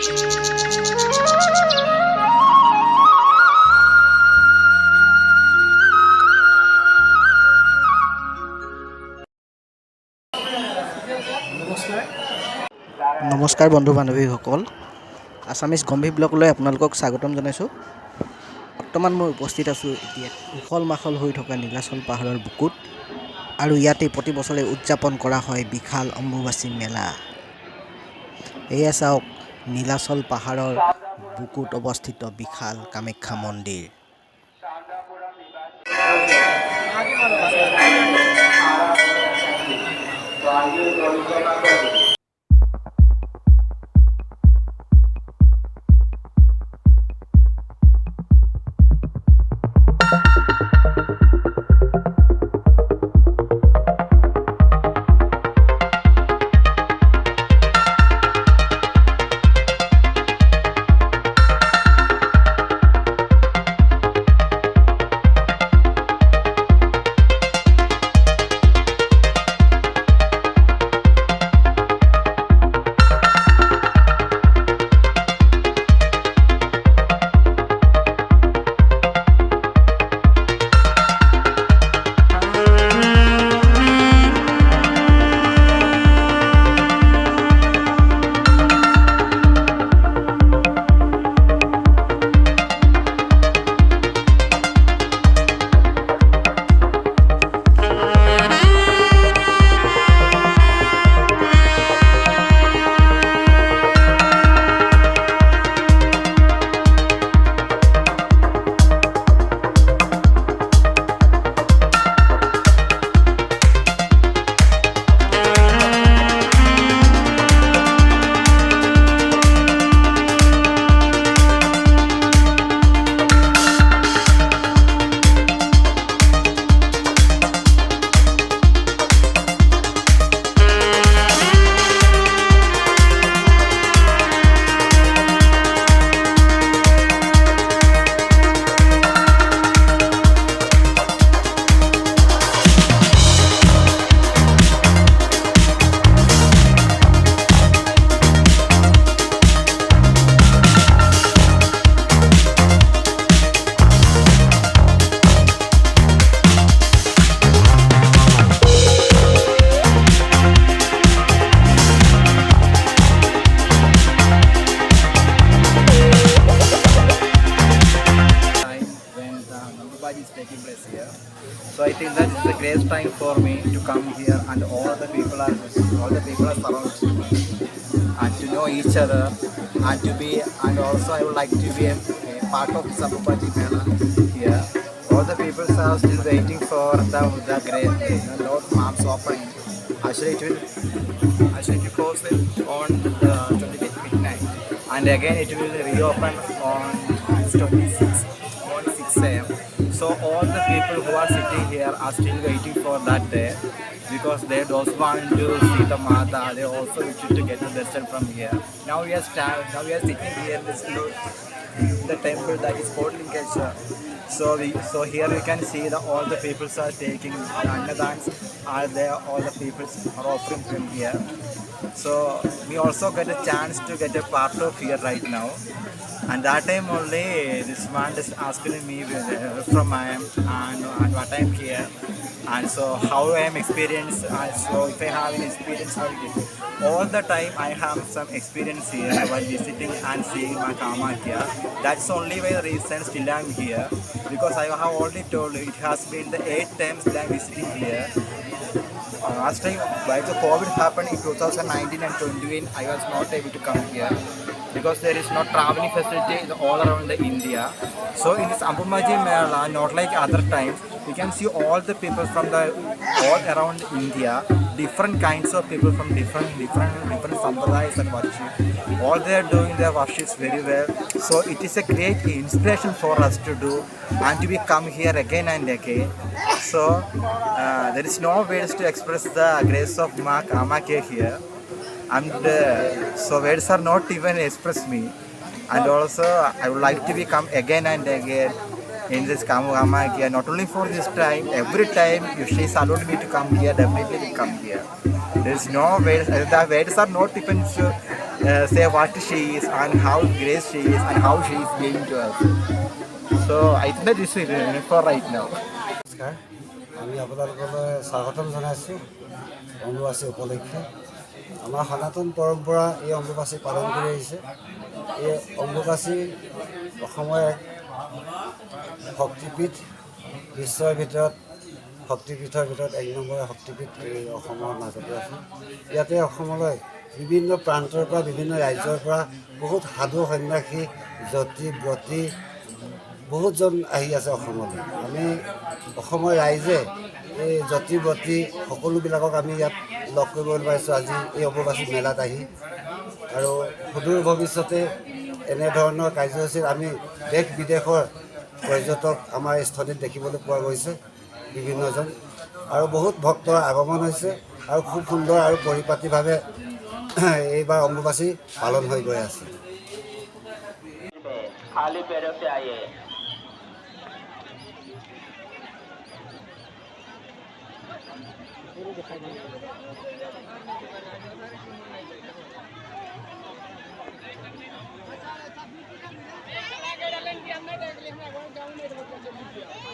নমস্কাৰ বন্ধু বান্ধৱীসকল, আছামিজ গম্ভীৰ ব্লগলৈ আপোনালোকক স্বাগতম জনাইছোঁ। বৰ্তমান মই উপস্থিত আছোঁ এতিয়া উখল মাখল হৈ থকা নীলাচল পাহাৰৰ বুকুত, আৰু ইয়াতে প্ৰতি বছৰে উদযাপন কৰা হয় বিশাল অম্বুবাচী মেলা। এয়া চাওক নীলাচল পাহাৰৰ বুকুত অৱস্থিত বিশাল কামাখ্যা মন্দিৰ। Is taking place here, so I think that is a great time for me to come here, and all the people are surrounding me, and to know each other, and to be, and also I would like to be a part of Samupati Mela here. All the people are still waiting for the great Lord Mark's opening. Actually it close on the 25th midnight, and again it will reopen on 26 morning 6 a.m. So all the people who are sitting here are still waiting for that day, because they also want to see the Mata. They also wish to get the darshan from here. Now we are sitting here in the temple that is called Linkeshwar. So here we can see that all the people are taking annadans are there. All the people are offering from here. So we also get a chance to get a part of here right now. And that time only this man is asking me from I am and what I am here, and so how I am experienced, and so if I have any experience, how it is. All the time I have some experience here while visiting and seeing my Kamakya. That's only why the reason still I am here, because I have already told you it has been the 8th times that I am visiting here. Last time while the COVID happened in 2019 and 2020, I was not able to come here, because there is no traveling facility all around the India. So in this Ambumbaji Mela, not like other times, we can see all the people from all around India, different kinds of people from different sampradayas and worship. All they are doing their worships very well. So it is a great inspiration for us to do, and to be come here again and again. So there is no ways to express the grace of Ma Kamakya here. And so words are not even express me, and also I would like to become again and again in this Kamakya, not only for this time, every time if she is allowed me to come here, definitely will come here. There is no words, the words are not even say what she is and how great she is and how she is being to us. So I think that is it for right now. নমস্কাৰ, আমি আপোনালোকলৈ স্বাগতম জনাইছোঁ অম্বুবাচী উপলক্ষে। আমাৰ সনাতন পৰম্পৰা এই অম্বুবাচী পালন কৰি আহিছে। এই অম্বুবাচী অসমৰ এক শক্তিপীঠ, বিশ্বৰ ভিতৰত শক্তিপীঠৰ ভিতৰত 1 নম্বৰ শক্তিপীঠ এই অসমৰ মাজতে আছে। ইয়াতে অসমলৈ বিভিন্ন প্ৰান্তৰ পৰা, বিভিন্ন ৰাজ্যৰ পৰা বহুত সাধু সন্যাসী, যতি ব্ৰতী বহুতজন আহি আছে অসমলৈ। আমি অসমৰ ৰাইজে এই যতি ব্ৰতী সকলোবিলাকক আমি ইয়াত লগ কৰিবলৈ পাইছোঁ আজি এই অম্বুবাচী মেলাত আহি। আৰু সুদূৰ ভৱিষ্যতে এনেধৰণৰ কাৰ্যসূচীত আমি দেশ বিদেশৰ পৰ্যটক আমাৰ স্থলীত দেখিবলৈ পোৱা গৈছে বিভিন্নজন, আৰু বহুত ভক্তৰ আগমন হৈছে আৰু খুব সুন্দৰ আৰু পৰিপাটিভাৱে এইবাৰ অম্বুবাচী পালন হৈ গৈ আছে। खाली पैरों से आइए। अंदर देख लेंगे गाँव में